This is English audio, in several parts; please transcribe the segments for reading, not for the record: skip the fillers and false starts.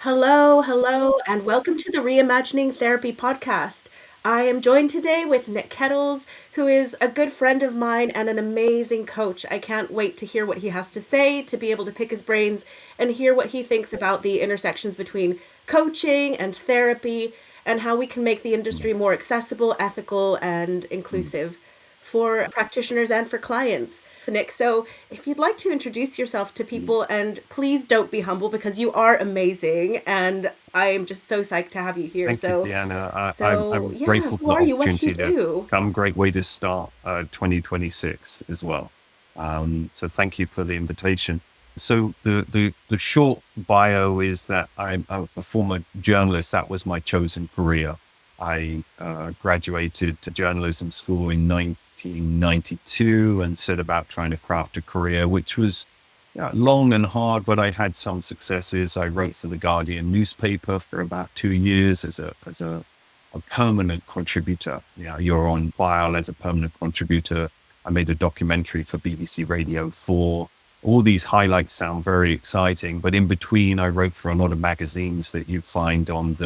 Hello, and welcome to the Reimagining Therapy podcast. I am joined today with Nick Kettles, who is a good friend of mine and an amazing coach. I can't wait to hear what he has to say, to be able to pick his brains and hear what he thinks about the intersections between coaching and therapy and how we can make the industry more accessible, ethical, and inclusive for practitioners and for clients. Nick, so if you'd like to introduce yourself to people, and please don't be humble because you are amazing, and I am just so psyched to have you here. Thank you, So, DeAnna. so I'm yeah, grateful who for the are you? What do you opportunity to do? come. Great way to start 2026 as well. So thank you for the invitation. So the short bio is that I'm a former journalist. That was my chosen career. I graduated to journalism school in 1992 and set about trying to craft a career, which was long and hard, but I had some successes. I wrote for the Guardian newspaper for about 2 years as a permanent contributor. You're on file as a permanent contributor. I made a documentary for BBC Radio 4. All these highlights sound very exciting, but in between, I wrote for a lot of magazines that you find in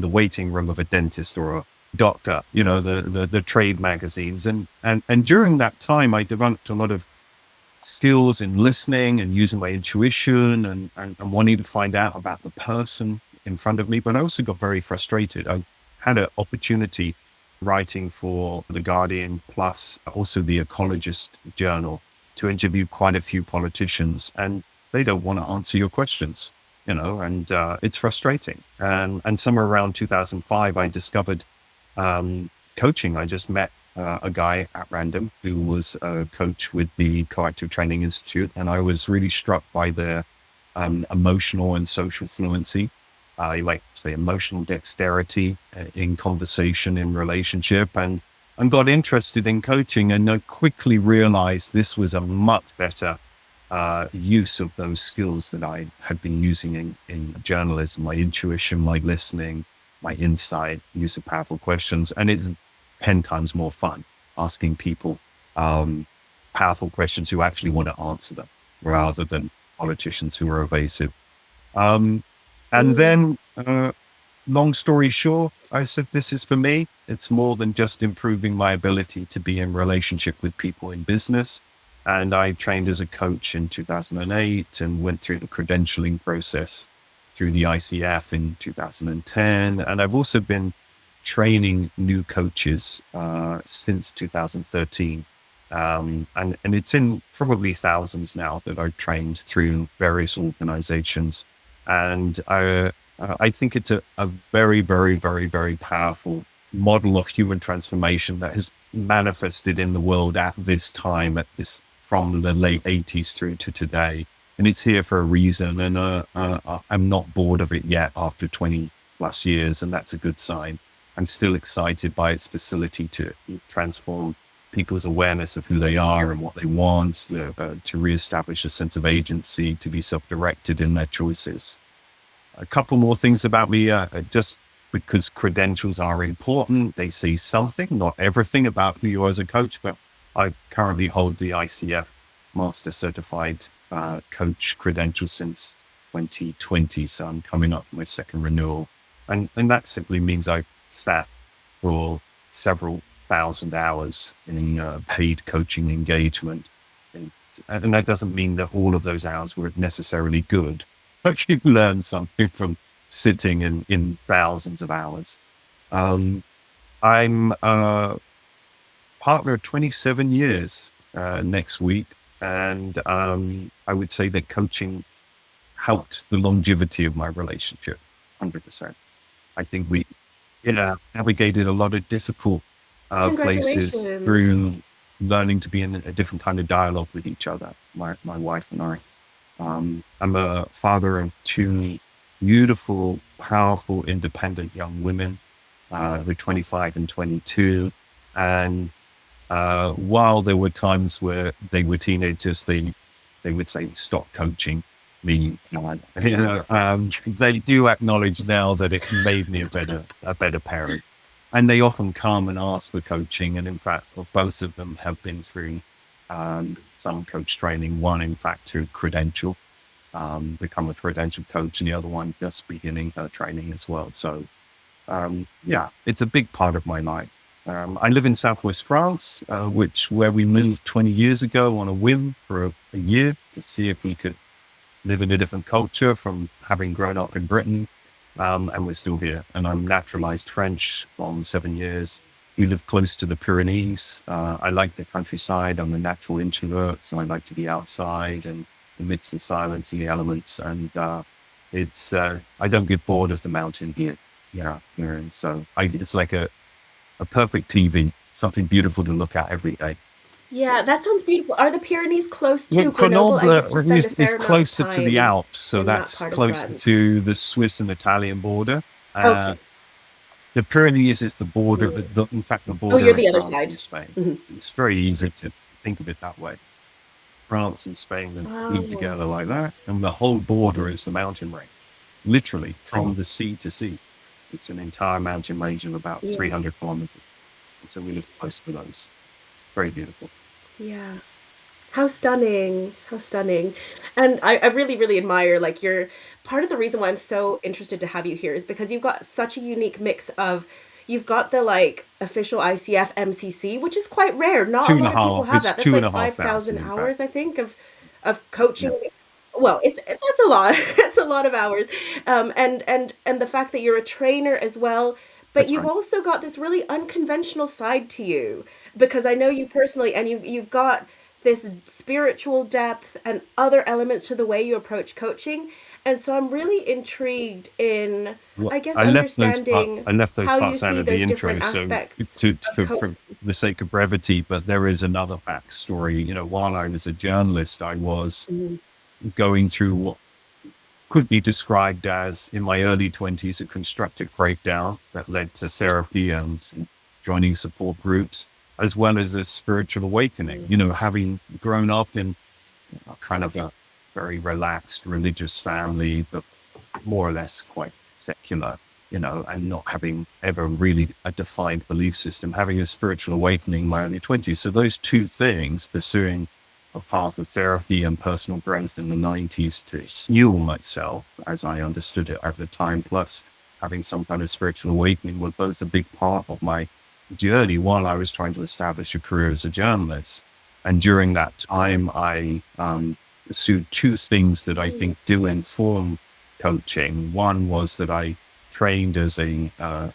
the waiting room of a dentist or a doctor. The trade magazines, and during that time, I developed a lot of skills in listening and using my intuition and wanting to find out about the person in front of me. But I also got very frustrated. I had an opportunity writing for The Guardian, plus also the Ecologist Journal, to interview quite a few politicians, and they don't want to answer your questions, and it's frustrating. And somewhere around 2005, I discovered coaching. I just met a guy at random who was a coach with the Coactive Training Institute, and I was really struck by their emotional and social fluency. You might say emotional dexterity in conversation, in relationship, and got interested in coaching, and I quickly realized this was a much better use of those skills that I had been using in journalism, my intuition, my listening, my insight, use of powerful questions. And it's 10 times more fun asking people powerful questions who actually want to answer them rather than politicians who are evasive. Um, and Mm. then, long story short, I said, this is for me. It's more than just improving my ability to be in relationship with people in business. And I trained as a coach in 2008 and went through the credentialing process through the ICF in 2010. And I've also been training new coaches since 2013. And it's in probably thousands now that I've trained through various organizations. And I think it's a very, very, very, very powerful model of human transformation that has manifested in the world at this time, from the late 80s through to today. And it's here for a reason. And I'm not bored of it yet after 20 plus years. And that's a good sign. I'm still excited by its facility to transform people's awareness of who they are and what they want, to reestablish a sense of agency, to be self-directed in their choices. A couple more things about me, just because credentials are important. They say something, not everything about who you are as a coach, but I currently hold the ICF Master Certified Coach credential since 2020. So I'm coming up with my second renewal. And that simply means I sat for several thousand hours in paid coaching engagement. And that doesn't mean that all of those hours were necessarily good, but you learn something from sitting in thousands of hours. I'm a partner of 27 years next week. And I would say that coaching helped the longevity of my relationship, 100%. I think we navigated a lot of difficult places Congratulations. through learning to be in a different kind of dialogue with each other, my wife and I. I'm a father of two beautiful, powerful, independent young women. They're 25 and 22. And while there were times where they were teenagers, they would say, stop coaching me. They do acknowledge now that it made me a better parent. And they often come and ask for coaching. And in fact, both of them have been through some coach training, one, in fact, through credential. become a credentialed coach, and the other one just beginning her training as well. So yeah, it's a big part of my life. I live in Southwest France, where we moved 20 years ago on a whim for a year to see if we could live in a different culture from having grown up in Britain. And we're still here. And I'm naturalized French from 7 years. We live close to the Pyrenees. I like the countryside. I'm a natural introvert, so I like to be outside and amidst the silence and the elements. And I don't get bored of the mountain here. Yeah. And so it's like a perfect TV, something beautiful to look at every day. Yeah, that sounds beautiful. Are the Pyrenees close Well, to Grenoble? I Grenoble used to spend a is fair amount of closer to the time Alps, so in that that's part of closer France. to the Swiss and Italian border. Uh, Okay. the Pyrenees is the border, Mm. in fact, the Oh, border you're of the other France side. and Spain. Mhm. It's very easy to think of it that way. France and Spain are glued Wow. together like that, and the whole border is the mountain range, literally from the sea to sea. It's an entire mountain range of about Yeah. 300 kilometers. And so we live close to those. Very beautiful. Yeah. How stunning. How stunning. And I really, really admire like you're part of the reason why I'm so interested to have you here is because you've got such a unique mix of you've got the like official ICF MCC, which is quite rare. Not a Two and a lot of people half. have It's that. That's two and like a half 5,000 thousand, in fact. hours, I think, of coaching. Yeah, Well, it's that's a lot. It's a lot of hours. And the fact that you're a trainer as well, but that's you've right. also got this really unconventional side to you because I know you personally and you've got this spiritual depth and other elements to the way you approach coaching. And so I'm really intrigued in, Well, I guess, understanding I left those how you parts out see of the those intro, different so aspects of for coaching. the sake of brevity, but there is another backstory. While I was a journalist, I was Mhm. going through what could be described as, in my early 20s, a constructive breakdown that led to therapy and joining support groups, as well as a spiritual awakening. Having grown up in kind of a very relaxed religious family, but more or less quite secular, and not having ever really a defined belief system, having a spiritual awakening in my early 20s. So those two things, pursuing a path of therapy and personal growth in the 90s to heal myself as I understood it over time, plus having some kind of spiritual awakening, were both a big part of my journey while I was trying to establish a career as a journalist. And during that time, I pursued two things that I think do inform coaching. One was that I trained as at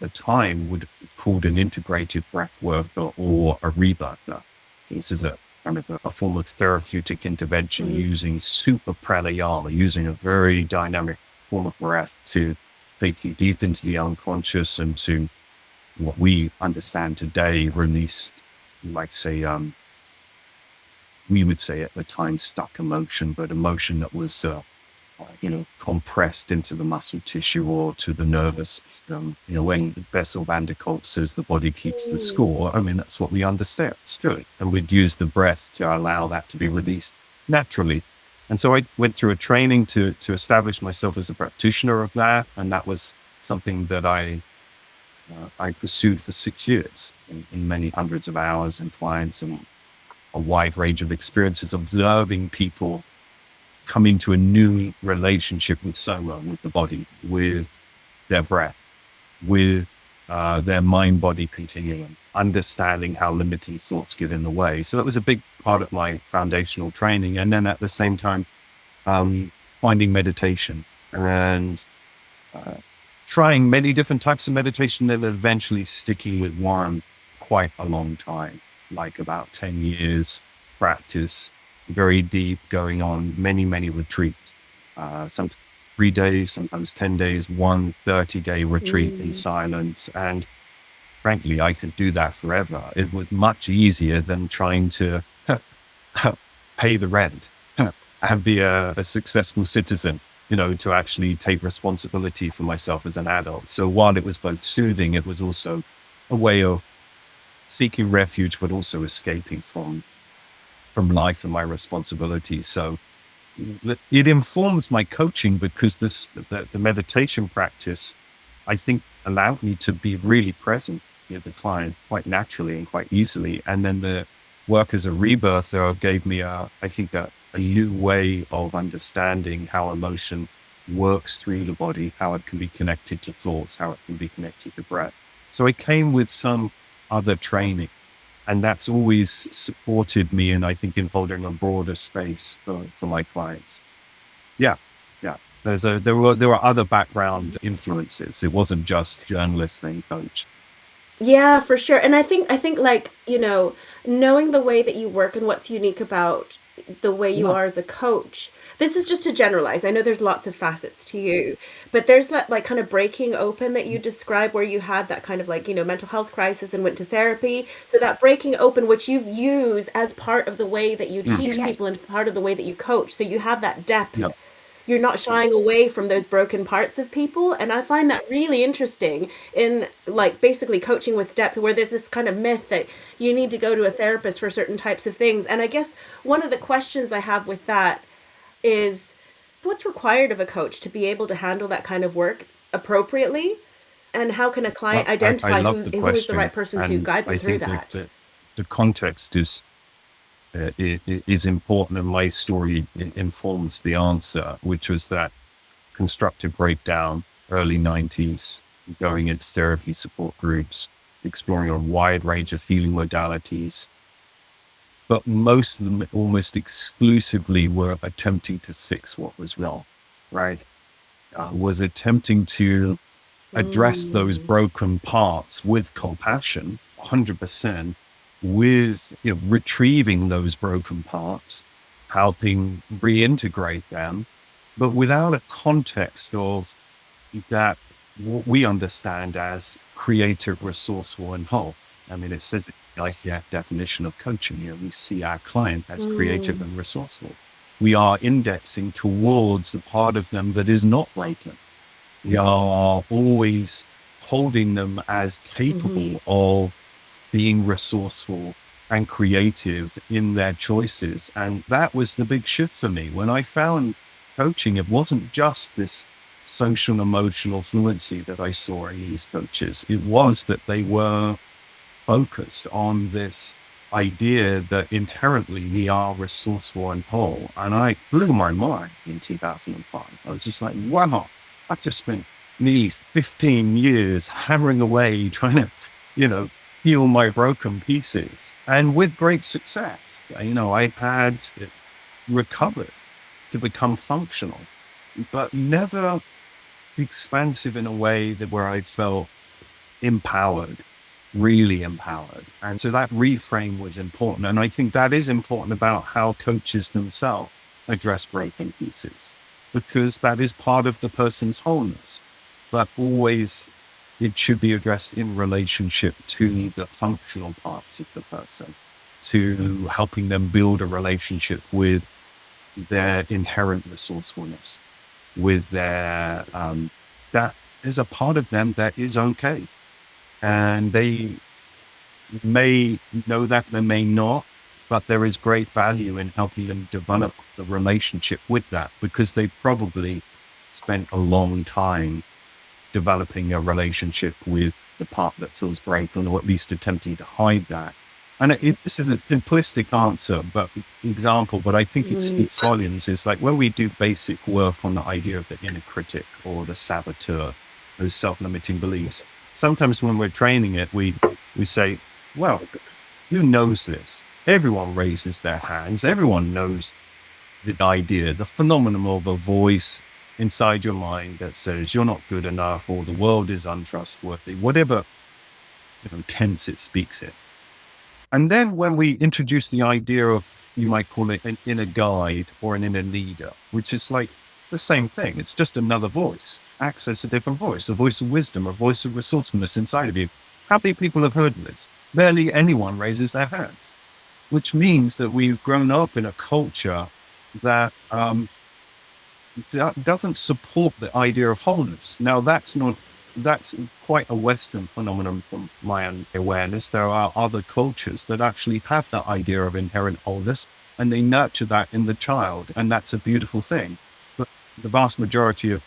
the time, would be called an integrated breath worker or a rebirther. This is a kind of a form of therapeutic intervention Mhm. using super pranayama, using a very dynamic form of breath to take you deep into the unconscious and to what we understand today, release, like say, we would say at the time, stuck emotion, but emotion that was, compressed into the muscle tissue or to the nervous system. When Bessel van der Kolk says the body keeps the Mm. score, I mean, that's what we understood. And we'd use the breath to allow that to be released naturally. And so I went through a training to establish myself as a practitioner of that. And that was something that I pursued for 6 years in many hundreds of hours and clients and a wide range of experiences, observing people come into a new relationship with soma, with the body, with their breath, with their mind-body continuum, understanding how limiting thoughts get in the way. So that was a big part of my foundational training. And then at the same time, finding meditation and trying many different types of meditation, and then eventually sticking with one quite a long time, like about 10 years practice, very deep, going on many, many retreats, sometimes 3 days, sometimes 10 days, one 30-day retreat in Mm. silence. And frankly, I could do that forever. It was much easier than trying to pay the rent and be a successful citizen, to actually take responsibility for myself as an adult. So while it was both soothing, it was also a way of seeking refuge, but also escaping from life and my responsibilities. So it informs my coaching because the meditation practice, I think, allowed me to be really present with the client quite naturally and quite easily. And then the work as a rebirther gave me I think, a new way of understanding how emotion works through the body, how it can be connected to thoughts, how it can be connected to breath. So I came with some other training, and that's always supported me, and I think in holding a broader space for my clients. Yeah, yeah. There were other background influences. It wasn't just journalist and coach. Yeah, for sure. And I think like, knowing the way that you work and what's unique about the way you Yeah, are as a coach. This is just to generalize. I know there's lots of facets to you, but there's that like kind of breaking open that you describe where you had that kind of like, mental health crisis and went to therapy. So that breaking open, which you use as part of the way that you mm, teach people and part of the way that you coach. So you have that depth. yeah, You're not shying away from those broken parts of people, and I find that really interesting in like basically coaching with depth, where there's this kind of myth that you need to go to a therapist for certain types of things. And I guess one of the questions I have with that is, what's required of a coach to be able to handle that kind of work appropriately, and how can a client well, I identify love who the who is the right question, person to and guide them I through think that that? the context is important, and my story informs the answer, which was that constructive breakdown, early 90s, going into therapy support groups, exploring a wide range of healing modalities, but most of them almost exclusively were attempting to fix what was wrong, right? Was attempting to address those Mm. broken parts with compassion, 100%, with retrieving those broken parts, helping reintegrate them, but without a context of that, what we understand as creative, resourceful, and whole. I mean, it says it in the ICF definition of coaching. We see our client as creative Mm. and resourceful. We are indexing towards the part of them that is not broken. We are always holding them as Mm-hmm. capable of being resourceful and creative in their choices. And that was the big shift for me. When I found coaching, it wasn't just this social emotional fluency that I saw in these coaches. It was that they were focused on this idea that inherently we are resourceful and whole. And I blew my mind in 2005. I was just like, wow, I've just spent nearly 15 years hammering away trying to, you know, heal my broken pieces, and with great success. I had recovered to become functional, but never expansive in a way that where I felt empowered, really empowered. And so that reframe was important. And I think that is important about how coaches themselves address broken pieces, because that is part of the person's wholeness. But always it should be addressed in relationship to the functional parts of the person, to helping them build a relationship with their inherent resourcefulness, with their, that is a part of them that is okay. And they may know that, they may not, but there is great value in helping them develop the relationship with that, because they probably spent a long time developing a relationship with the part that feels broken, or at least attempting to hide that. And this is a simplistic answer, but example, but I think it Mm. speaks volumes. Is like when we do basic work on the idea of the inner critic or the saboteur, those self-limiting beliefs. Sometimes when we're training it, we say, well, who knows this? Everyone raises their hands. Everyone knows the idea, the phenomenon of a voice inside your mind that says you're not good enough, or the world is untrustworthy, whatever tense it speaks in. And then when we introduce the idea of, you might call it an inner guide or an inner leader, which is like the same thing. It's just another voice. Access a different voice, a voice of wisdom, a voice of resourcefulness inside of you. How many people have heard of this? Barely anyone raises their hands, which means that we've grown up in a culture that that doesn't support the idea of wholeness. Now, that's quite a Western phenomenon from my own awareness. There are other cultures that actually have that idea of inherent wholeness, and they nurture that in the child. And that's a beautiful thing. But the vast majority of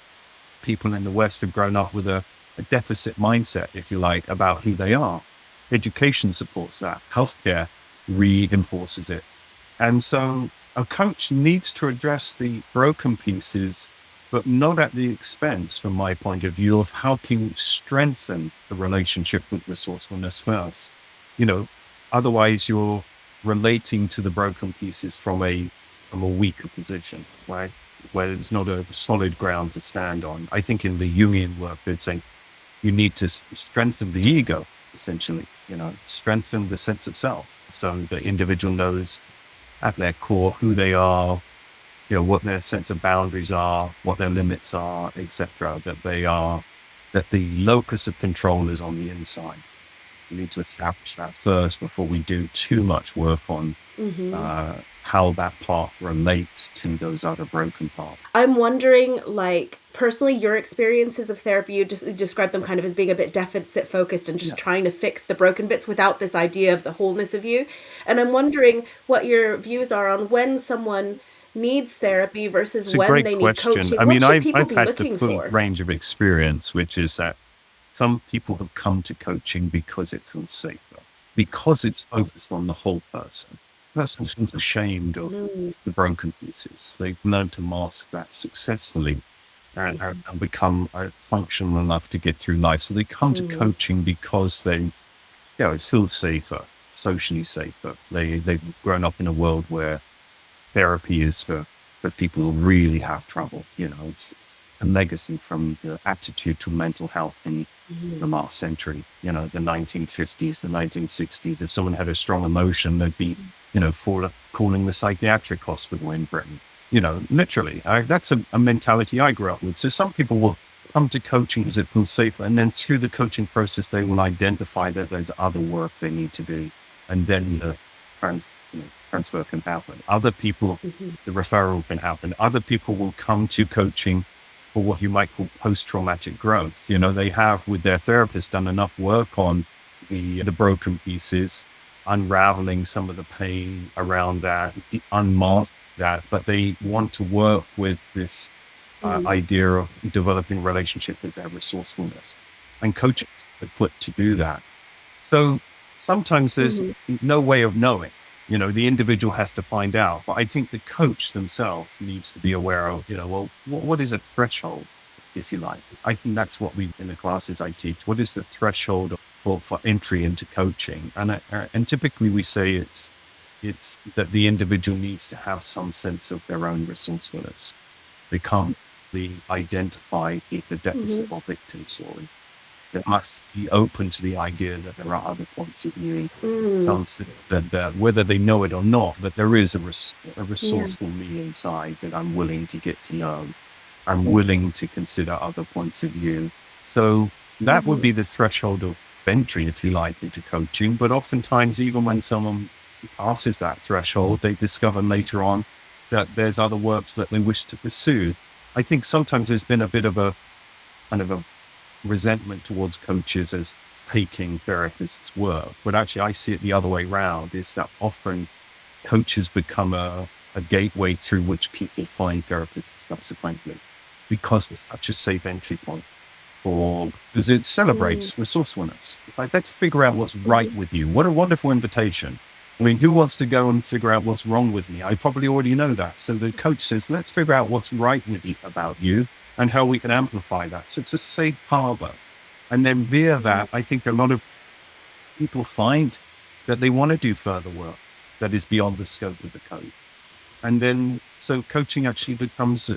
people in the West have grown up with a deficit mindset, if you like, about who they are. Education supports that. Healthcare reinforces it. And so a coach needs to address the broken pieces, but not at the expense, from my point of view, of how can you strengthen the relationship with resourcefulness first. You know, otherwise you're relating to the broken pieces from a weaker position, right? Where it's not a solid ground to stand on. I think in the Jungian work, they'd say you need to strengthen the ego, essentially, strengthen the sense of self. So the individual knows at their core who they are, what their sense of boundaries are, what their limits are, etc. That the locus of control is on the inside. We need to establish that first before we do too much work on how that part relates to those other broken parts. I'm wondering, like, personally, your experiences of therapy, you just describe them kind of as being a bit deficit focused and just trying to fix the broken bits without this idea of the wholeness of you. And I'm wondering what your views are on when someone needs therapy versus It's a when great they need question. coaching. I What mean, should I've, people I've be had the looking full for? range of experience, which is that some people have come to coaching because it feels safer, because it's focused on the whole person. Person feels ashamed of the broken pieces. They've learned to mask that successfully and become functional enough to get through life. So they come to coaching because it feels safer, socially safer. They've grown up in a world where therapy is for people who really have trouble. It's a legacy from the attitude to mental health in the last century, the 1950s, the 1960s. If someone had a strong emotion, they'd be, calling the psychiatric hospital in Britain. Literally, that's a mentality I grew up with. So some people will come to coaching because it feels safer. And then through the coaching process, they will identify that there's other work they need to do. And then the transfer can happen. Other people, the referral can happen. Other people will come to coaching for what you might call post-traumatic growth. They have, with their therapist, done enough work on the broken pieces, unraveling some of the pain around that, unmask that, but they want to work with this idea of developing relationship with their resourcefulness. And coaching is equipped to do that. So sometimes there's no way of knowing. The individual has to find out. But I think the coach themselves needs to be aware of, what is a threshold, if you like? I think that's what in the classes I teach. What is the threshold for entry into coaching? And typically we say it's that the individual needs to have some sense of their own resourcefulness. They can't identify the deficit of victim story. They must be open to the idea that there are other points of view, that whether they know it or not, that there is a resourceful me inside that I'm willing to get to know. I'm willing to consider other points of view. So that would be the threshold of entry, if you like, into coaching. But oftentimes, even when someone passes that threshold, they discover later on that there's other works that they wish to pursue. I think sometimes there's been a bit of a kind of a resentment towards coaches as taking therapists' work. But actually, I see it the other way around, is that often coaches become a gateway through which people find therapists subsequently, because it's such a safe entry point because it celebrates resourcefulness. It's like, let's figure out what's right with you. What a wonderful invitation. I mean, who wants to go and figure out what's wrong with me? I probably already know that. So the coach says, let's figure out what's right with you about you and how we can amplify that. So it's a safe harbor. And then via that, I think a lot of people find that they want to do further work that is beyond the scope of the coach. And then, so coaching actually becomes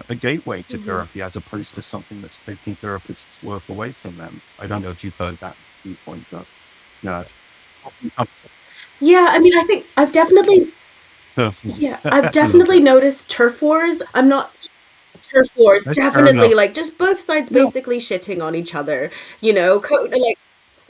a gateway to therapy, as opposed to something that's taking therapists' work away from them. I don't know if you've heard that viewpoint, but no. Yeah, I mean, I think I've definitely noticed turf wars. I'm not turf wars, That's fair definitely, enough. like, just both sides Yeah. basically shitting on each other, like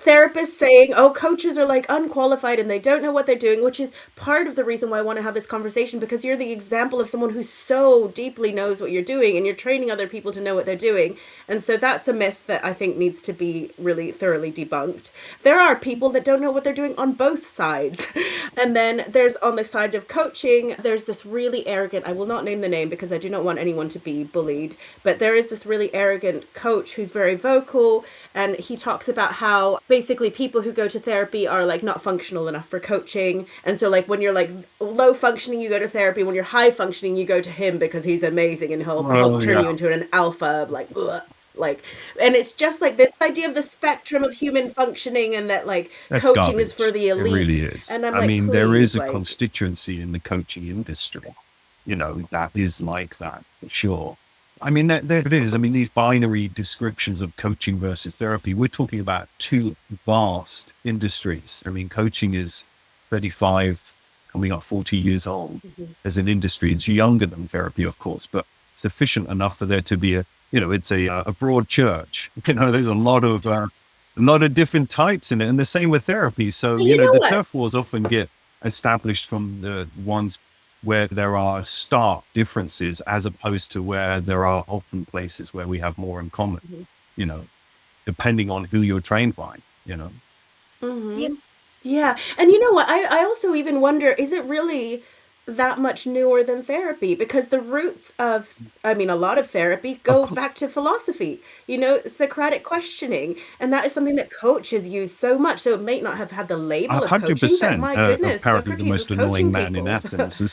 therapists saying, oh, coaches are like unqualified and they don't know what they're doing, which is part of the reason why I want to have this conversation, because you're the example of someone who so deeply knows what you're doing and you're training other people to know what they're doing. And so that's a myth that I think needs to be really thoroughly debunked. There are people that don't know what they're doing on both sides. And then there's, on the side of coaching, there's this really arrogant, I will not name the name because I do not want anyone to be bullied, but there is this really arrogant coach who's very vocal, and he talks about how basically people who go to therapy are like not functional enough for coaching. And so like when you're like low functioning, you go to therapy. When you're high functioning, you go to him because he's amazing and he'll help Well, turn you yeah, into an alpha, like ugh. Like, and it's just like this idea of the spectrum of human functioning, and that like that's coaching is for garbage. the It really elite. is. And I'm I like, mean, there is please, a like, constituency in the coaching industry, that is like that, for sure. I mean, there it is. I mean, these binary descriptions of coaching versus therapy, we're talking about two vast industries. I mean, coaching is 35, coming up 40 years old mhm. as an industry. It's younger than therapy, of course, but sufficient enough for there to be it's a broad church. There's a lot of different types in it, and the same with therapy. So, You know the what? turf wars often get established from the ones where there are stark differences, as opposed to where there are often places where we have more in common, Mhm. you know, depending on who you're trained by, you know. Mm-hmm. Yeah. And you know what? I also even wonder, is it really that much newer than therapy? Because the roots of, I mean, a lot of therapy Of go course, back to philosophy, Socratic questioning. And that is something that coaches use so much. So it may not have had the label of coaching, but 100%. my goodness, Apparently, the Socrates was most annoying coaching man in people. Athens is,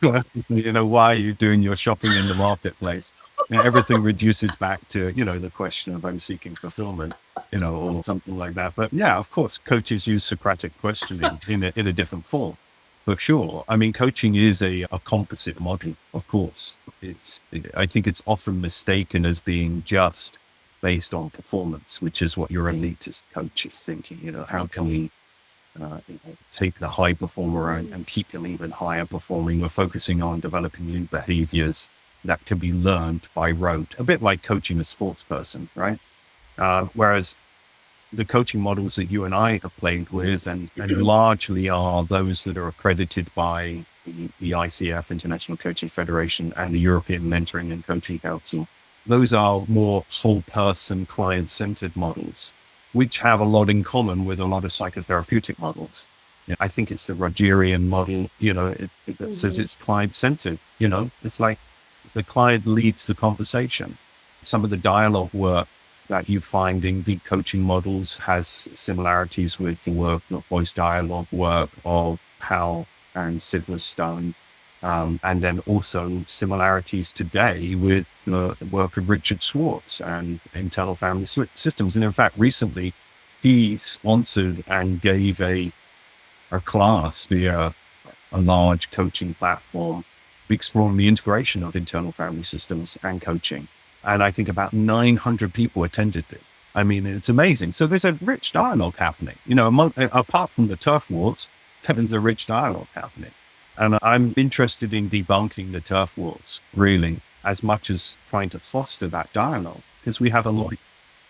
why are you doing your shopping in the marketplace? Everything reduces back to, the question of I'm seeking fulfillment, or something like that. But yeah, of course, coaches use Socratic questioning in a different form, for sure. I mean, coaching is a composite model, of course. I think it's often mistaken as being just based on performance, which is what your elitist coach is thinking. How can we take the high performer and keep them even higher performing? We're focusing on developing new behaviors that can be learned by rote, a bit like coaching a sports person, right? Whereas the coaching models that you and I have played with, and largely are those that are accredited by the ICF, International Coaching Federation, and the European Mentoring and Coaching Council, those are more whole person, client centered models, which have a lot in common with a lot of psychotherapeutic models. I think it's the Rogerian model, that says Hmm. it's client centered. It's like the client leads the conversation. Some of the dialogue work that you find in big coaching models has similarities with the work, the voice dialogue work of Powell and Sidler Stone. And then also similarities today with the work of Richard Schwartz and internal family systems. And in fact, recently he sponsored and gave a class via a large coaching platform exploring the integration of internal family systems and coaching. And I think about 900 people attended this. I mean, it's amazing. So there's a rich dialogue happening, apart from the turf wars, there's a rich dialogue happening. And I'm interested in debunking the turf wars, really, as much as trying to foster that dialogue, because we have a lot.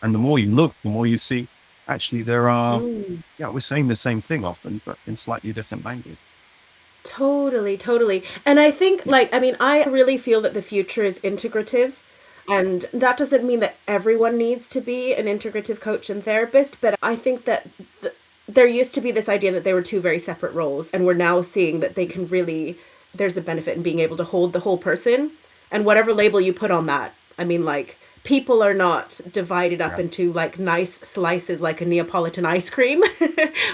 And the more you look, the more you see, actually, there are, Mm. yeah, we're saying the same thing often, but in slightly different language. Totally, totally. And I think, Yeah. like, I mean, I really feel that the future is integrative. And that doesn't mean that everyone needs to be an integrative coach and therapist, but I think that there used to be this idea that they were two very separate roles, and we're now seeing that they can really, there's a benefit in being able to hold the whole person. And whatever label you put on that, I mean, like, people are not divided up Yeah. into like nice slices like a Neapolitan ice cream.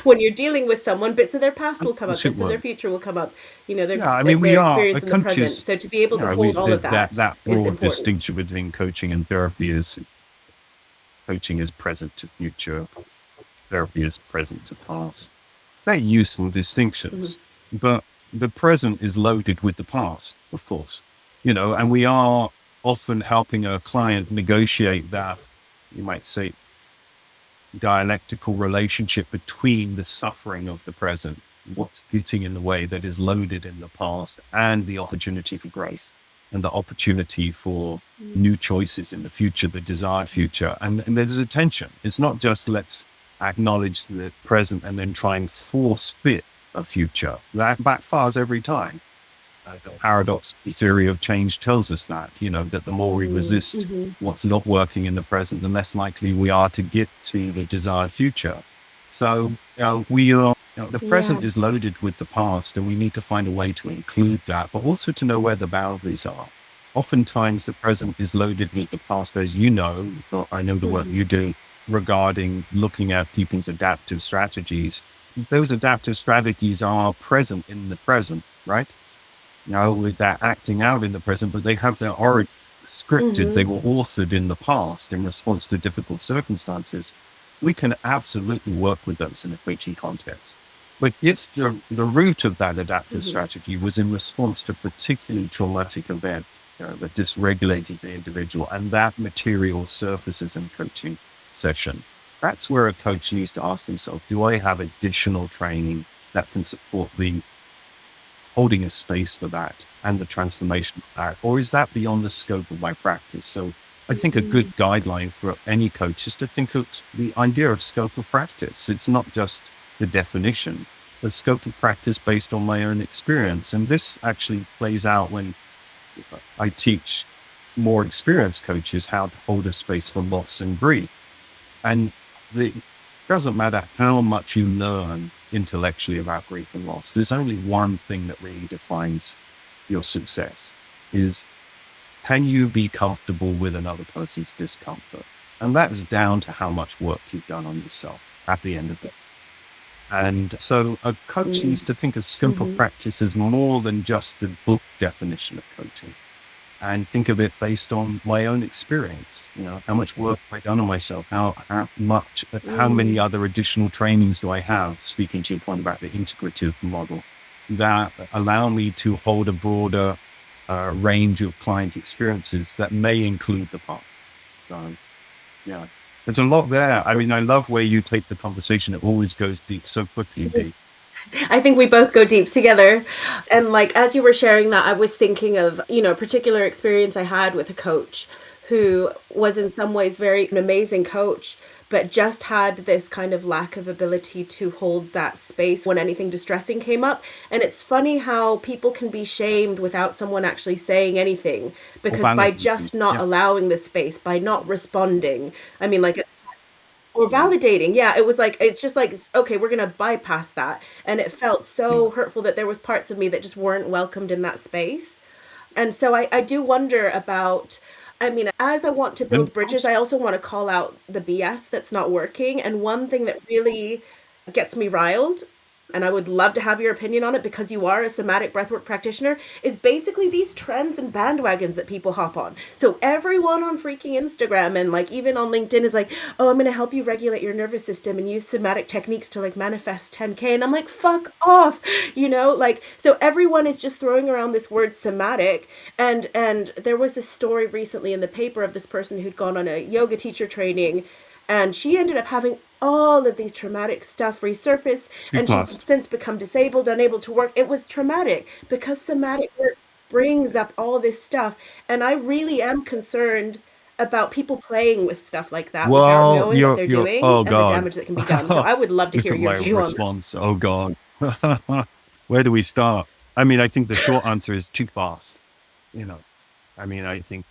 When you're dealing with someone, bits of their past will come It up, should bits of their work. future will come up, Yeah, I mean, we their are a experience in the present. country's, So to be able to hold all of that that is broad important. distinction between coaching and therapy is coaching is present to future, therapy is present to past. They're useful Mhm. distinctions, but the present is loaded with the past, of course, and we are often helping a client negotiate that, you might say, dialectical relationship between the suffering of the present, what's getting in the way that is loaded in the past, and the opportunity for growth and the opportunity for new choices in the future, the desired future. And there's a tension. It's not just let's acknowledge the present and then try and force fit a future. That backfires every time. The paradox theory of change tells us that, that the more we resist Mm-hmm. what's not working in the present, the less likely we are to get to the desired future. So, the Yeah. present is loaded with the past, and we need to find a way to include that, but also to know where the boundaries are. Oftentimes, the present is loaded with the past, as you know, or I know the work Mm-hmm. you do. regarding looking at people's adaptive strategies, those adaptive strategies are present in the present, right? They're acting out in the present, but they have their origin scripted. They were authored in the past in response to difficult circumstances. We can absolutely work with those in a coaching context. But if the root of that adaptive strategy was in response to a particularly traumatic event, that dysregulated the individual, and that material surfaces in coaching session, that's where a coach needs to ask themselves, do I have additional training that can support the holding a space for that and the transformation of that? Or is that beyond the scope of my practice? So I think a good guideline for any coach is to think of the idea of scope of practice. It's not just the definition, but scope of practice based on my own experience. And this actually plays out when I teach more experienced coaches how to hold a space for loss and grief. And it doesn't matter how much you learn intellectually about grief and loss. There's only one thing that really defines your success is, can you be comfortable with another person's discomfort? And that is down to how much work you've done on yourself at the end of it. And so a coach needs to think of scope of practice as more than just the book definition of coaching, and think of it based on my own experience. How much work have I done on myself? How many other additional trainings do I have? Speaking to your point about the integrative model, that allow me to hold a broader range of client experiences that may include the past. So, yeah, there's a lot there. I mean, I love where you take the conversation. It always goes deep so quickly, deep. I think we both go deep together. And like, as you were sharing that, I was thinking of, a particular experience I had with a coach who was in some ways an amazing coach, but just had this kind of lack of ability to hold that space when anything distressing came up. And it's funny how people can be shamed without someone actually saying anything, because by just not allowing the space, by not responding, I mean, like, or validating. Yeah, it was like, it's just like, okay, we're gonna bypass that. And it felt so hurtful that there was parts of me that just weren't welcomed in that space. And so I do wonder about, I mean, as I want to build bridges, I also want to call out the BS that's not working. And one thing that really gets me riled, and I would love to have your opinion on it because you are a somatic breathwork practitioner, is basically these trends and bandwagons that people hop on. So everyone on freaking Instagram and like even on LinkedIn is like, oh, I'm going to help you regulate your nervous system and use somatic techniques to like manifest 10K. And I'm like, fuck off, like, so everyone is just throwing around this word somatic. And there was this story recently in the paper of this person who'd gone on a yoga teacher training, and she ended up having all of these traumatic stuff resurface, and she's since become disabled, unable to work. It was traumatic because somatic work brings up all this stuff. And I really am concerned about people playing with stuff like that without Well, knowing what they're doing oh and the God. damage that can be done. So I would love to Look hear at your my view on that. response. Oh God. Where do we start? I mean, I think the short answer is too fast. I mean, I think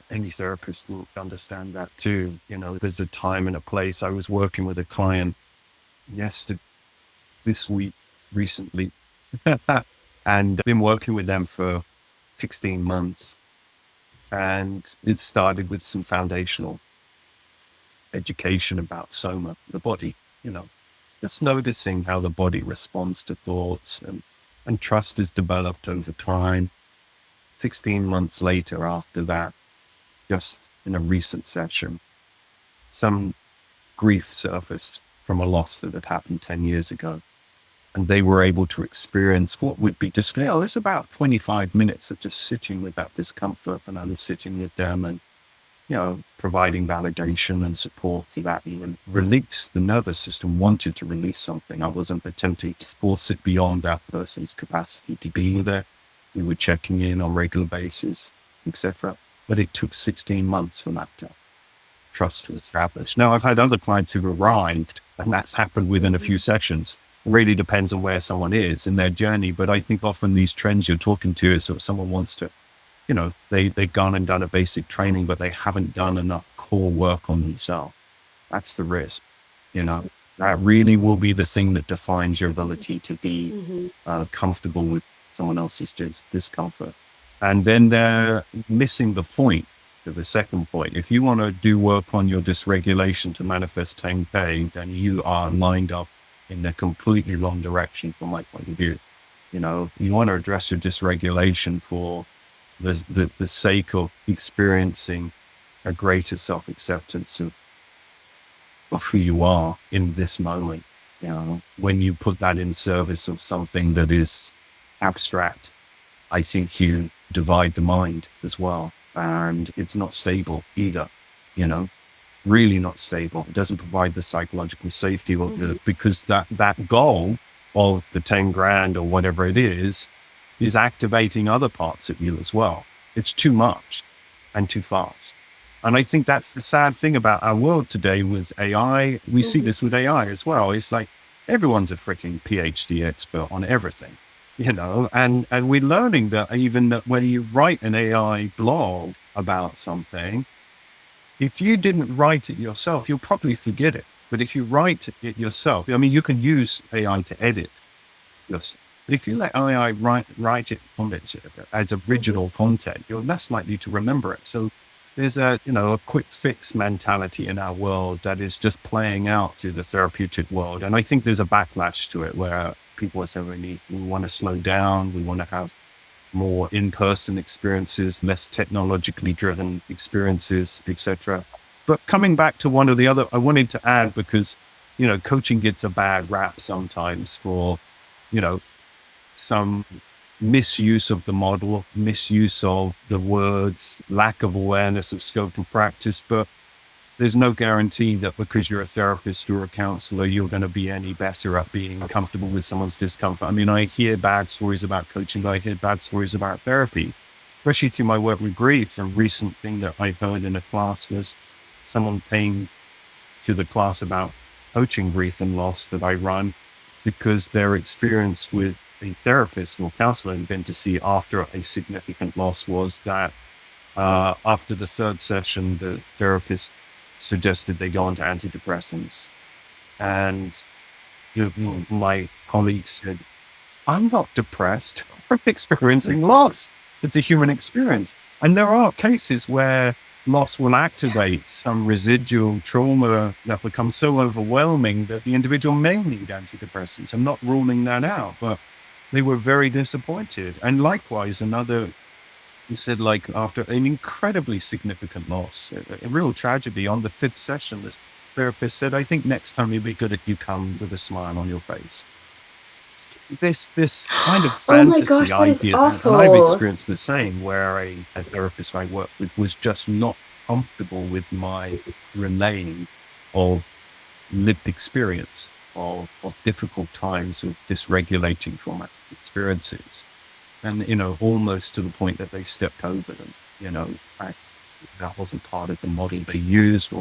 any therapist will understand that too. There's a time and a place. I was working with a client this week, recently, and I've been working with them for 16 months. And it started with some foundational education about soma, the body, just noticing how the body responds to thoughts, and trust is developed over time. 16 months later, after that, just in a recent session, some grief surfaced from a loss that had happened 10 years ago. And they were able to experience what would be just, it's about 25 minutes of just sitting with that discomfort, and I was sitting with them and, providing validation and support so that even release. The nervous system wanted to release something. I wasn't attempting to force it beyond that person's capacity to be there. We were checking in on a regular basis, etc. But it took 16 months for that trust to establish. Now, I've had other clients who've arrived, and that's happened within a few sessions. It really depends on where someone is in their journey. But I think often these trends you're talking to is sort of someone wants to, they've gone and done a basic training, but they haven't done enough core work on themselves. That's the risk. That really will be the thing that defines your ability to be comfortable with someone else's discomfort. And then they're missing the point. to the second point. If you want to do work on your dysregulation to manifest 10K, then you are lined up in a completely wrong direction from my point of view. You want to address your dysregulation for the sake of experiencing a greater self-acceptance of who you are in this moment. When you put that in service of something that is abstract, I think you divide the mind as well. And it's not stable either, really not stable. It doesn't provide the psychological safety or because that goal of the 10 grand or whatever it is activating other parts of you as well. It's too much and too fast. And I think that's the sad thing about our world today with AI. We see this with AI as well. It's like everyone's a freaking PhD expert on everything, and we're learning that even that when you write an AI blog about something, if you didn't write it yourself, you'll probably forget it. But if you write it yourself, I mean, you can use AI to edit yourself. But if you let AI write it on it as original content, you're less likely to remember it. So there's a quick fix mentality in our world that is just playing out through the therapeutic world. And I think there's a backlash to it where people are saying we want to slow down, we want to have more in-person experiences, less technologically driven experiences, etc. But coming back to one or the other, I wanted to add, because, coaching gets a bad rap sometimes for, some misuse of the model, misuse of the words, lack of awareness of scope and practice. But there's no guarantee that because you're a therapist or a counselor, you're going to be any better at being comfortable with someone's discomfort. I mean, I hear bad stories about coaching, but I hear bad stories about therapy, especially through my work with grief. A recent thing that I heard in a class was someone came to the class about coaching grief and loss that I run because their experience with a therapist or counselor had been to see after a significant loss was that after the third session, the therapist suggested they go on to antidepressants. And my colleague said, I'm not depressed. I'm experiencing loss. It's a human experience. And there are cases where loss will activate some residual trauma that becomes so overwhelming that the individual may need antidepressants. I'm not ruling that out, but they were very disappointed. And likewise, he said, like, after an incredibly significant loss, a real tragedy, on the fifth session, the therapist said, I think next time you'll be good if you come with a smile on your face. This kind of Oh my fantasy gosh, that is idea, and I've awful. experienced the same, where a therapist I worked with was just not comfortable with my relaying of lived experience of difficult times of dysregulating traumatic experiences. And, almost to the point that they stepped over them, that wasn't part of the model they used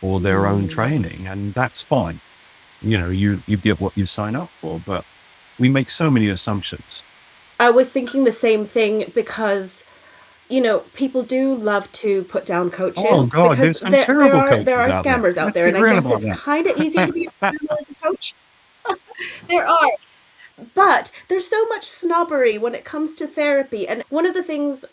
or their own training. And that's fine. You get what you sign up for, but we make so many assumptions. I was thinking the same thing because people do love to put down Oh coaches God, because there's some terrible there coaches are out there. scammers out Let's there, be and I real guess about it's that. kind of easier to be a scammer as a coach. There are, but there's so much snobbery when it comes to therapy, and one of the things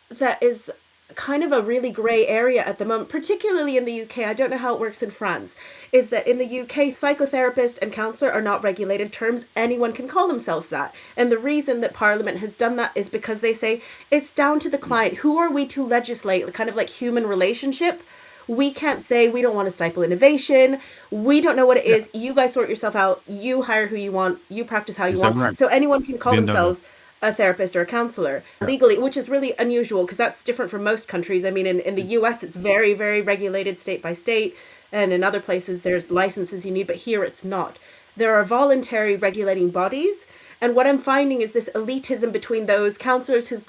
that is kind of a really gray area at the moment, particularly in the UK. I don't know how it works in France, is that in the UK, psychotherapist and counselor are not regulated terms. Anyone can call themselves that. And the reason that Parliament has done that is because they say it's down to the client. Who are we to legislate the kind of like human relationship? We can't say we don't want to stifle innovation. We don't know what it Yeah, is. You guys sort yourself out. You hire who you want. You practice how you is that want. right? So anyone can call Didn't know that. themselves a therapist or a counselor Yeah. legally, which is really unusual because that's different from most countries. I mean, in the US, it's very, very regulated state by state. And in other places, there's licenses you need, but here it's not. There are voluntary regulating bodies. And what I'm finding is this elitism between those counselors they've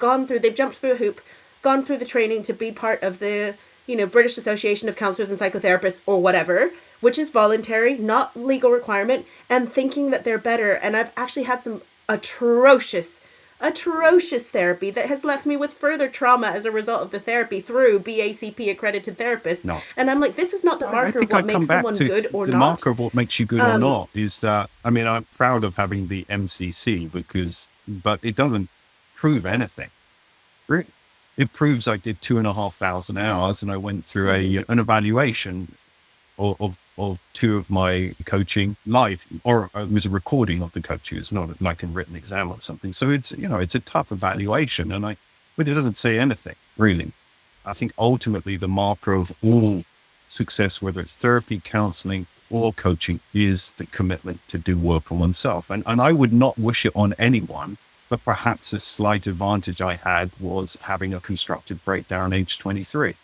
jumped through the hoop, gone through the training to be part of the, British Association of Counselors and Psychotherapists or whatever, which is voluntary, not legal requirement, and thinking that they're better. And I've actually had some atrocious therapy that has left me with further trauma as a result of the therapy through BACP accredited therapists. No, And I'm like, this is not the I marker of think I what come makes back someone to good or the not. marker of what makes you good or not is that, I mean, I'm proud of having the MCC but it doesn't prove anything. Really. it proves I did 2,500 hours, and I went through an evaluation of two of my coaching live, or it was a recording of the coaching. It's not like a written exam or something. So it's, it's a tough evaluation, but it doesn't say anything really. I think ultimately the marker of all success, whether it's therapy, counseling, or coaching, is the commitment to do work on oneself. And I would not wish it on anyone, but perhaps a slight advantage I had was having a constructive breakdown age 23.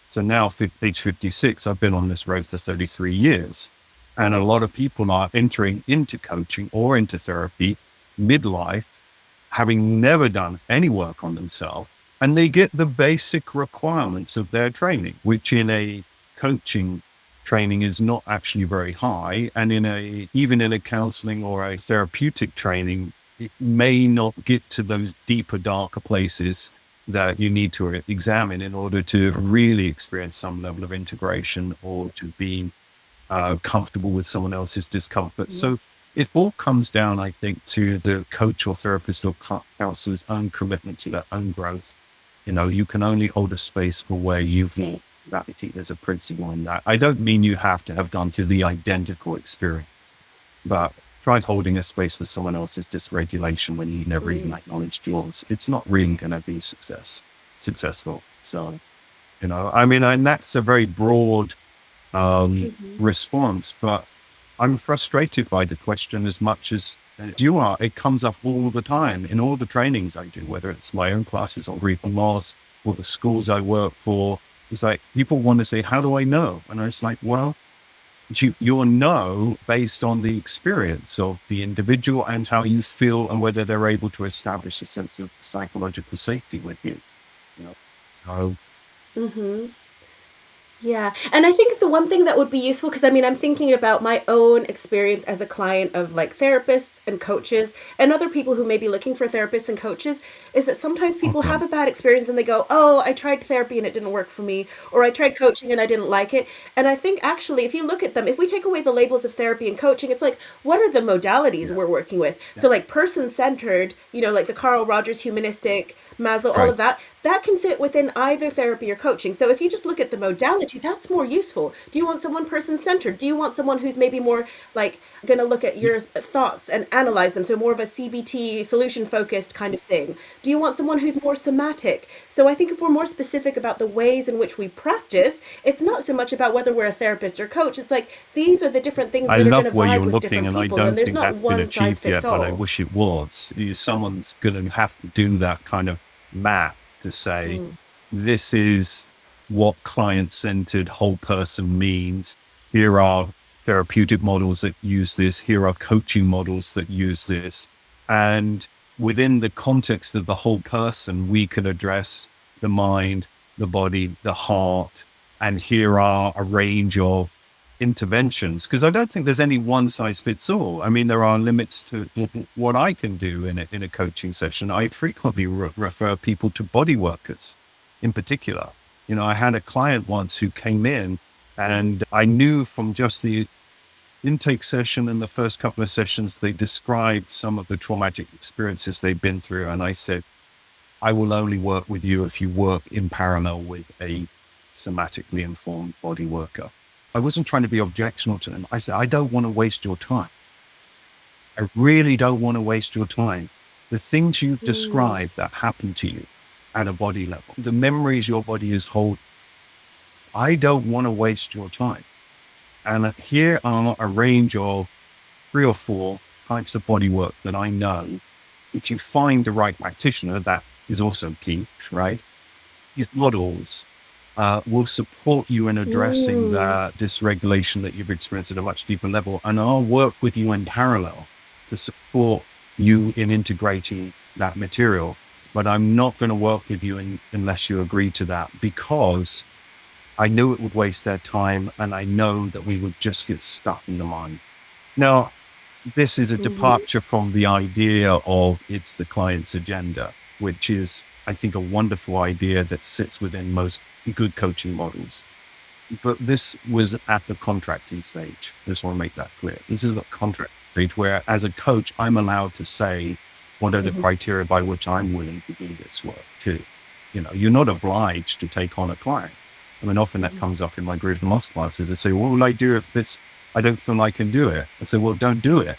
So now, age 56, I've been on this road for 33 years. And a lot of people are entering into coaching or into therapy midlife, having never done any work on themselves. And they get the basic requirements of their training, which in a coaching training is not actually very high. And even in a counseling or a therapeutic training, it may not get to those deeper, darker places that you need to examine in order to really experience some level of integration or to be comfortable with someone else's discomfort. So it all comes down, I think, to the coach or therapist or counselor's own commitment to their own growth. You can only hold a space for where you've walked. That there's a principle in that. I don't mean you have to have gone through the identical experience, but try holding a space for someone else's dysregulation when you never even acknowledged yours. It's not really going to be successful. So, and that's a very broad response, but I'm frustrated by the question as much as you are. It comes up all the time in all the trainings I do, whether it's my own classes or Reimagining or the schools I work for. It's like people want to say, how do I know? And it's like, well, you'll know based on the experience of the individual and how you feel and whether they're able to establish a sense of psychological safety with you. So. Yeah. And I think the one thing that would be useful, because I'm thinking about my own experience as a client of like therapists and coaches and other people who may be looking for therapists and coaches, is that sometimes people have a bad experience and they go, oh, I tried therapy and it didn't work for me, or I tried coaching and I didn't like it. And I think actually, if you look at them, if we take away the labels of therapy and coaching, it's like, what are the modalities we're working with? So like person-centered, like the Carl Rogers humanistic, Maslow, all of that can sit within either therapy or coaching. So if you just look at the modality, that's more useful. Do you want someone person-centered? Do you want someone who's maybe more like going to look at your thoughts and analyze them? So more of a CBT, solution-focused kind of thing. Do you want someone who's more somatic? So I think if we're more specific about the ways in which we practice, it's not so much about whether we're a therapist or coach. It's like, these are the different things that are going to vibe with different people. And there's not one size fits all. But I wish it was. Someone's going to have to do that kind of map to say, this is what client-centered whole person means. Here are therapeutic models that use this. Here are coaching models that use this. And within the context of the whole person, we can address the mind, the body, the heart. And here are a range of interventions, because I don't think there's any one size fits all. There are limits to what I can do in a coaching session. I frequently refer people to body workers in particular. I had a client once who came in and I knew from just the intake session and the first couple of sessions, they described some of the traumatic experiences they've been through. And I said, I will only work with you if you work in parallel with a somatically informed body worker. I wasn't trying to be objectionable to them. I said, I don't want to waste your time. I really don't want to waste your time. The things you've described that happened to you at a body level, the memories your body is holding, I don't want to waste your time. And here are a range of 3 or 4 types of body work that I know. If you find the right practitioner, that is also key, right? These models will support you in addressing the dysregulation that you've experienced at a much deeper level. And I'll work with you in parallel to support you in integrating that material. But I'm not going to work with you unless you agree to that, because I knew it would waste their time and I know that we would just get stuck in the mind. Now, this is a departure from the idea of it's the client's agenda, which is, I think, a wonderful idea that sits within most good coaching models. But this was at the contracting stage. I just want to make that clear. This is the contract stage where, as a coach, I'm allowed to say what are the criteria by which I'm willing to do this work too. you're not obliged to take on a client. I mean, often that comes up in my group and loss classes. They say, what will I do if I don't feel I can do it? I say, well, don't do it.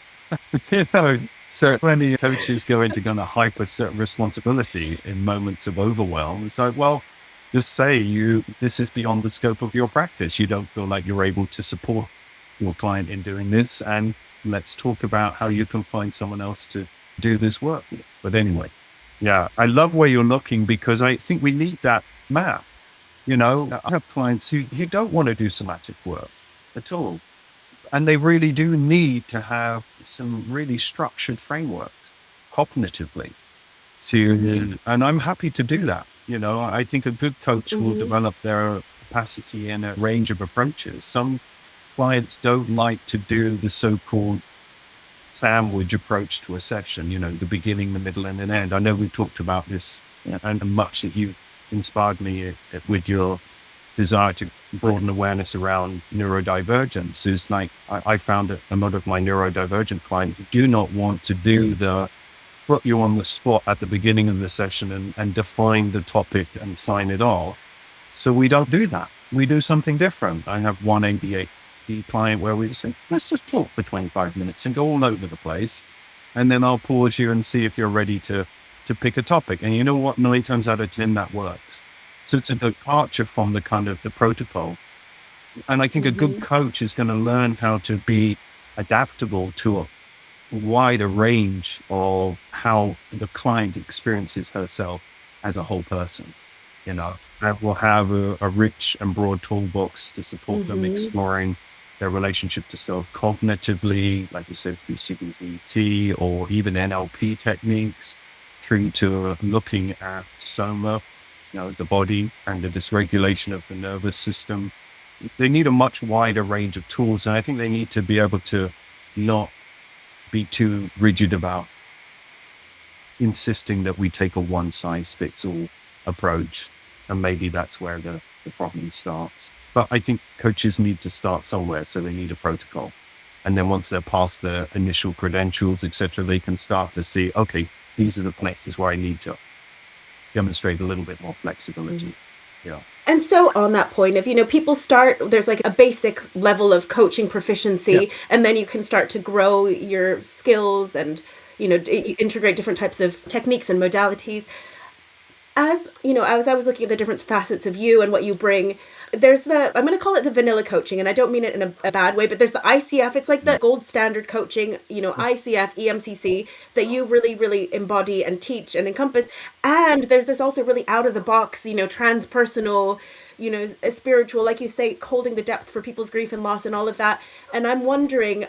So many coaches go into kind of hyper responsibility in moments of overwhelm. It's like, well, just say this is beyond the scope of your practice. You don't feel like you're able to support your client in doing this. And let's talk about how you can find someone else to do this work. But anyway, yeah, I love where you're looking, because I think we need that map. I have clients who don't want to do somatic work at all. And they really do need to have some really structured frameworks cognitively and I'm happy to do that. I think a good coach will develop their capacity in a range of approaches. Some clients don't like to do the so-called sandwich approach to a session, the beginning, the middle, and an end. I know we talked about this, and much that you inspired me with your desire to broaden awareness around neurodivergence is like, I found that a lot of my neurodivergent clients do not want to do put you on the spot at the beginning of the session and define the topic and sign it off. So we don't do that. We do something different. I have one ADHD client where we say, let's just talk for 25 minutes and go all over the place. And then I'll pause you and see if you're ready to pick a topic. And you know what? 9 times out of 10, that works. So it's a departure from the kind of the protocol. And I think a good coach is going to learn how to be adaptable to a wider range of how the client experiences herself as a whole person. And will have a rich and broad toolbox to support them exploring their relationship to self cognitively, like you said, through CBT or even NLP techniques, through to looking at soma, the body and the dysregulation of the nervous system. They need a much wider range of tools. And I think they need to be able to not be too rigid about insisting that we take a one-size-fits-all approach. And maybe that's where the problem starts. But I think coaches need to start somewhere, so they need a protocol. And then once they're past their initial credentials, etc., they can start to see, okay, these are the places where I need to demonstrate a little bit more flexibility. Yeah. And so on that point, if people start, there's like a basic level of coaching proficiency, and then you can start to grow your skills and, integrate different types of techniques and modalities. As I was looking at the different facets of you and what you bring, there's I'm going to call it the vanilla coaching, and I don't mean it in a bad way, but there's the ICF. It's like the gold standard coaching, ICF, EMCC, that you really, really embody and teach and encompass. And there's this also really out of the box, transpersonal, a spiritual, like you say, holding the depth for people's grief and loss and all of that. And I'm wondering,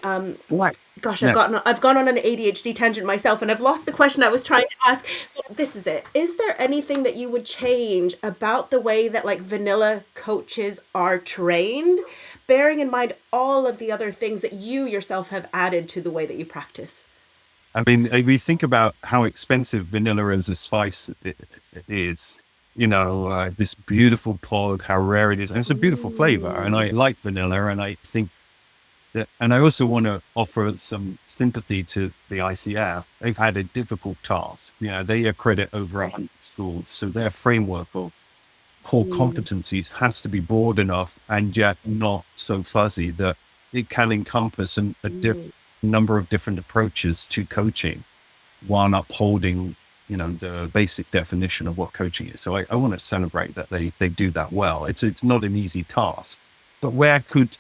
What? Gosh, I've gone on an ADHD tangent myself, and I've lost the question I was trying to ask. But this is it. Is there anything that you would change about the way that like vanilla coaches are trained, bearing in mind all of the other things that you yourself have added to the way that you practice? I mean, if we think about how expensive vanilla as a spice it is, this beautiful pod, how rare it is. And it's a beautiful flavor. And I like vanilla. And I think and I also want to offer some sympathy to the ICF. They've had a difficult task. They accredit over 100 schools. So their framework of core competencies has to be broad enough and yet not so fuzzy that it can encompass a number of different approaches to coaching while upholding, the basic definition of what coaching is. So I want to celebrate that they do that well. It's not an easy task, but where could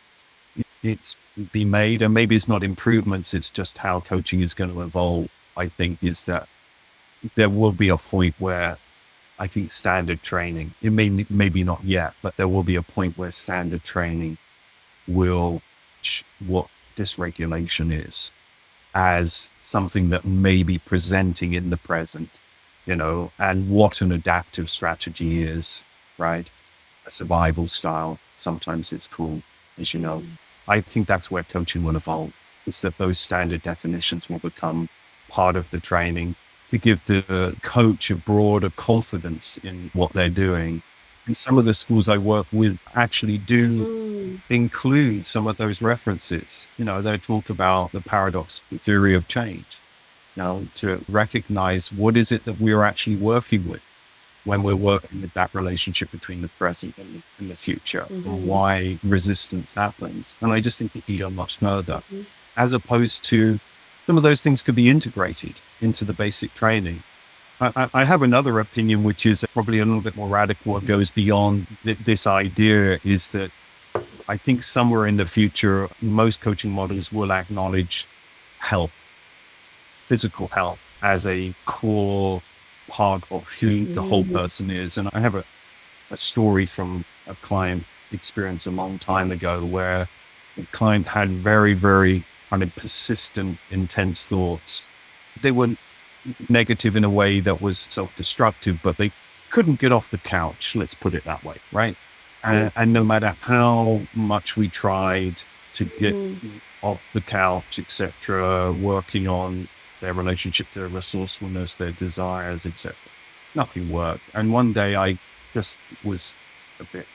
it's be made, and maybe it's not improvements, it's just how coaching is going to evolve, I think, is that there will be a point where I think standard training, it maybe not yet, but there will be a point where standard training will what dysregulation is as something that may be presenting in the present, and what an adaptive strategy is, right? A survival style, sometimes it's called, as you know. I think that's where coaching will evolve, is that those standard definitions will become part of the training to give the coach a broader confidence in what they're doing. And some of the schools I work with actually do include some of those references. They talk about the paradox theory of change, to recognize what is it that we're actually working with when we're working with that relationship between the present and the future, and Mm-hmm. why resistance happens. And I just think it can go much further, Mm-hmm. as opposed to some of those things could be integrated into the basic training. I have another opinion, which is probably a little bit more radical. It goes beyond this idea, is that I think somewhere in the future, most coaching models will acknowledge health, physical health, as a core part of who the whole Mm-hmm. person is. And I have a story from a client experience a long time ago where the client had very, very kind of persistent, intense thoughts. They were negative in a way that was self-destructive, but they couldn't get off the couch. Let's put it that way, right? And no matter how much we tried to get off the couch, etc., working on their relationship, their resourcefulness, their desires, etc., nothing worked. And one day I just was a bit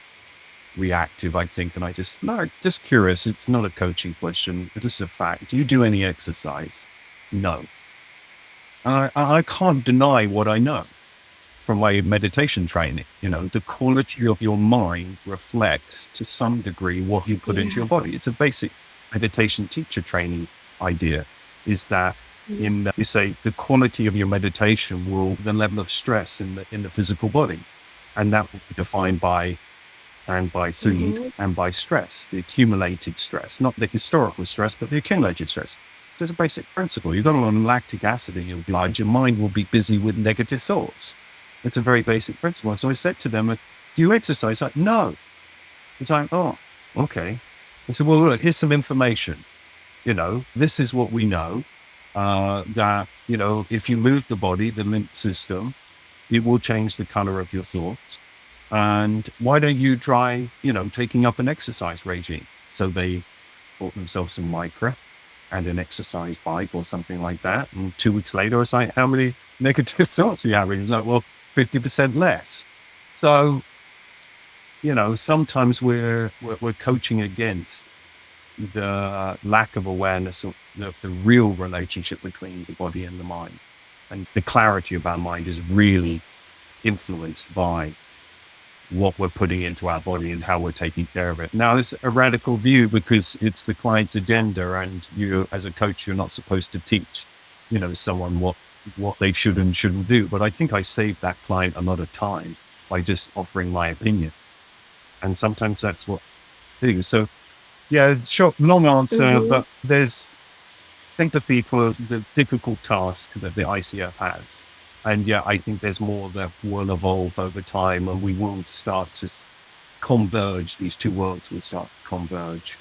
reactive, I think, and I just curious. It's not a coaching question, but it's a fact. Do you do any exercise? No. I can't deny what I know from my meditation training. The quality of your mind reflects to some degree what you put into your body. It's a basic meditation teacher training idea, is that you say the quality of your meditation will the level of stress in the physical body, and that will be defined by food and by stress, the accumulated stress, not the historical stress, but the accumulated stress. So it's a basic principle. You've got a lot of lactic acid in your blood, your mind will be busy with negative thoughts. It's a very basic principle. So I said to them, do you exercise? Like, no. It's like, oh, okay. I said, well, look, here's some information. This is what we know, that, if you move the body, the lymph system, it will change the color of your thoughts. And why don't you try, taking up an exercise regime? So they bought themselves some Lycra and an exercise bike or something like that. And 2 weeks later, it's like, how many negative thoughts are you having? It's like, well, 50% less. So, sometimes we're coaching against the lack of awareness of the real relationship between the body and the mind. And the clarity of our mind is really influenced by what we're putting into our body and how we're taking care of it. Now, it's a radical view because it's the client's agenda, and you, as a coach, you're not supposed to teach, someone what they should and shouldn't do. But I think I saved that client a lot of time by just offering my opinion. And sometimes that's what I do. So, yeah, short, long answer, but there's sympathy for the difficult task that the ICF has. And yeah, I think there's more that will evolve over time, and we will start to converge. These two worlds will start to converge.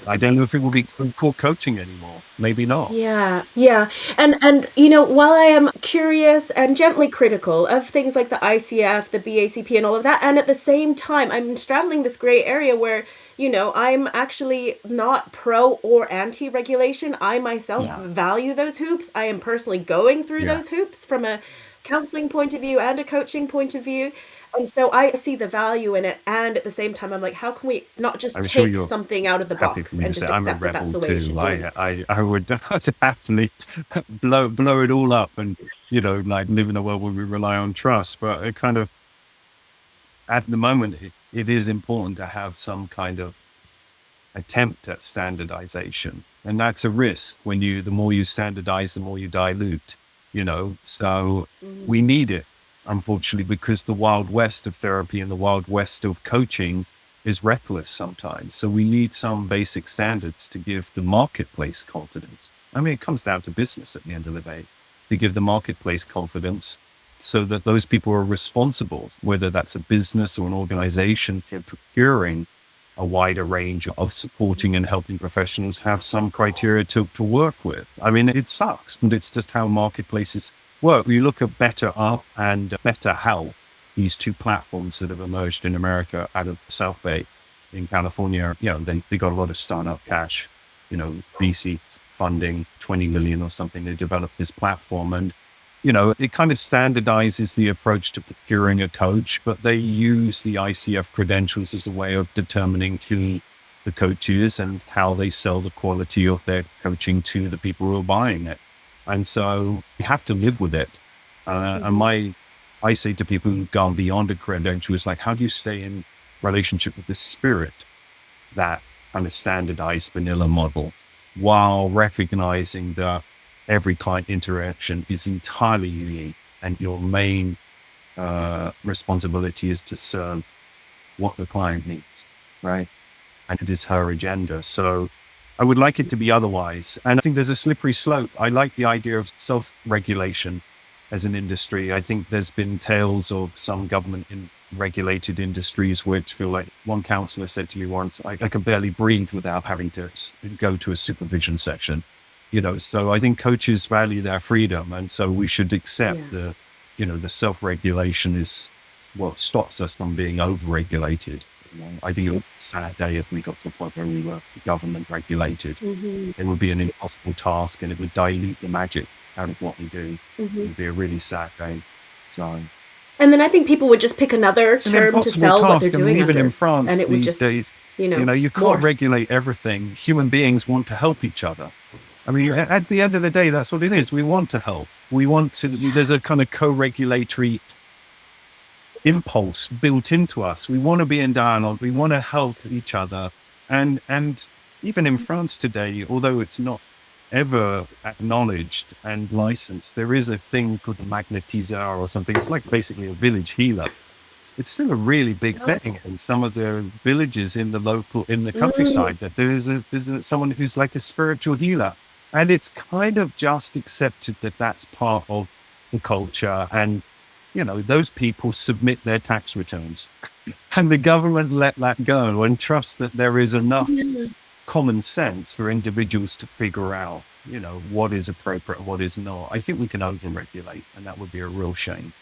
I don't know if it will be called coaching anymore. Maybe not. Yeah, yeah. And while I am curious and gently critical of things like the ICF, the BACP and all of that, and at the same time I'm straddling this gray area where, I'm actually not pro or anti-regulation. I myself value those hoops. I am personally going through those hoops from a counseling point of view and a coaching point of view. And so I see the value in it. And at the same time, I'm like, how can we not just I'm sure take you're something out of the happy for box me and to say just I'm a accept that that's rebel the way it should too. be? I would happily blow it all up and, like live in a world where we rely on trust. But it kind of, at the moment, it is important to have some kind of attempt at standardization. And that's a risk when the more you standardize, the more you dilute, so we need it, unfortunately, because the wild west of therapy and the wild west of coaching is reckless sometimes. So we need some basic standards to give the marketplace confidence. I mean, it comes down to business at the end of the day, to give the marketplace confidence so that those people are responsible, whether that's a business or an organization, for procuring a wider range of supporting and helping professionals have some criteria to work with. I mean, it sucks, but it's just how marketplaces work. You look at BetterUp and BetterHelp, these two platforms that have emerged in America out of South Bay in California. They got a lot of startup cash, VC funding, 20 million or something. They developed this platform, and it kind of standardizes the approach to procuring a coach, but they use the ICF credentials as a way of determining who the coach is and how they sell the quality of their coaching to the people who are buying it. And so you have to live with it. And my I say to people who've gone beyond a credential, it's like, how do you stay in relationship with the spirit, that kind of standardized vanilla model, while recognizing that every client interaction is entirely unique and your main responsibility is to serve what the client needs, right? And it is her agenda. So I would like it to be otherwise. And I think there's a slippery slope. I like the idea of self-regulation as an industry. I think there's been tales of some government in regulated industries which feel like, one counselor said to me once, I can barely breathe without having to go to a supervision session. So I think coaches value their freedom. And so we should accept Yeah. the self-regulation is what stops us from being over-regulated. I think it would be a sad day if we got to a point where we were government regulated. Mm-hmm. It would be an impossible task, and it would dilute the magic out of what we do. It would be a really sad day. So And then I think people would just pick another it's an term to impossible sell what they're task. I mean, doing even under, in France and it would these just, days, you can't morph. regulate everything. Human beings want to help each other. I mean, at the end of the day, that's what it is. We want to help. We want to, there's a kind of co-regulatory impulse built into us. We want to be in dialogue. We want to help each other. And even in France today, although it's not ever acknowledged and licensed, there is a thing called a magnetiseur or something. It's like basically a village healer. It's still a really big thing in some of the villages in the countryside, that there's someone who's like a spiritual healer. And it's kind of just accepted that that's part of the culture. And, those people submit their tax returns, and the government let that go and trust that there is enough common sense for individuals to figure out, what is appropriate and what is not. I think we can over-regulate, and that would be a real shame,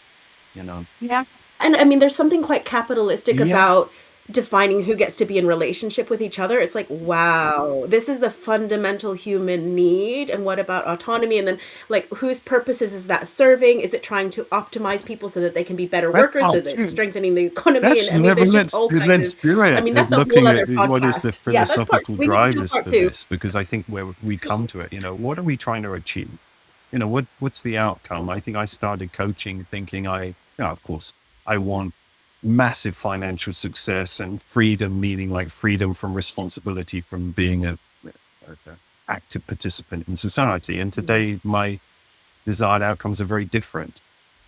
Yeah. And I mean, there's something quite capitalistic Yeah. about defining who gets to be in relationship with each other. It's like, wow, this is a fundamental human need. And what about autonomy? And then, like, whose purposes is that serving? Is it trying to optimize people so that they can be better workers, so that it's strengthening the economy? That's And I mean, there's just all kinds let's of, do I it. mean, that's a whole Looking other at what is the podcast. Yeah, that's philosophical we need to do drivers part for 2. this, because I think where we come to it, what are we trying to achieve? What's the outcome? I think I started coaching thinking of course, I want massive financial success and freedom, meaning like freedom from responsibility, from being a active participant in society. And today, my desired outcomes are very different.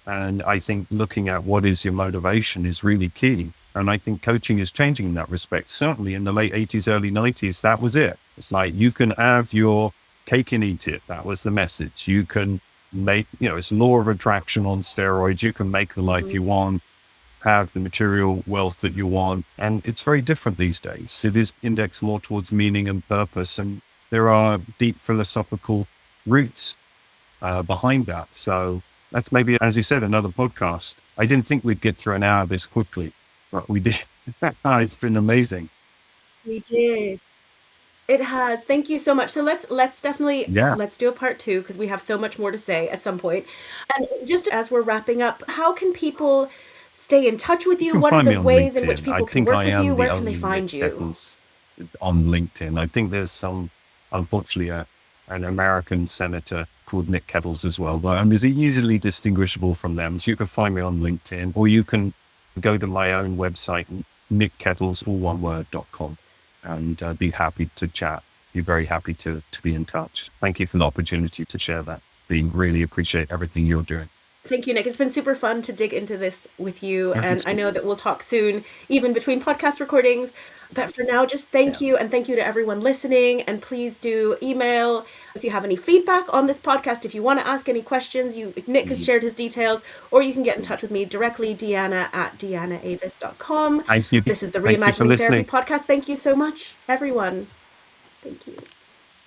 And I think looking at what is your motivation is really key. And I think coaching is changing in that respect. Certainly in the late 80s, early 90s, that was it. It's like, you can have your cake and eat it. That was the message. You can make, it's law of attraction on steroids. You can make the life you want, have the material wealth that you want. And it's very different these days. It is indexed more towards meaning and purpose. And there are deep philosophical roots behind that. So that's maybe, as you said, another podcast. I didn't think we'd get through an hour this quickly, but we did. It's been amazing. We did. It has. Thank you so much. So let's definitely Yeah. let's do a part 2, because we have so much more to say at some point. And just as we're wrapping up, how can people stay in touch with You you? can What are find me the on ways in which LinkedIn. I people can think work I with you? am the Where can they only Nick find you? Kettles on LinkedIn. I think there's some, unfortunately, an American senator called Nick Kettles as well, but I'm easily distinguishable from them. So you can find me on LinkedIn, or you can go to my own website, nickkettles, all one word.com, and be happy to chat. Be very happy to be in touch. Thank you for the opportunity to share that. We really appreciate everything you're doing. Thank you, Nick. It's been super fun to dig into this with you. I think And so. I know that we'll talk soon, even between podcast recordings. But for now, just thank you. And thank you to everyone listening. And please do email if you have any feedback on this podcast. If you want to ask any questions, Nick has shared his details, or you can get in touch with me directly, DeAnna at DeAnnaAvis.com. Thank you. This is the Thank you for Reimagining Therapy listening. podcast. Thank you so much, everyone. Thank you.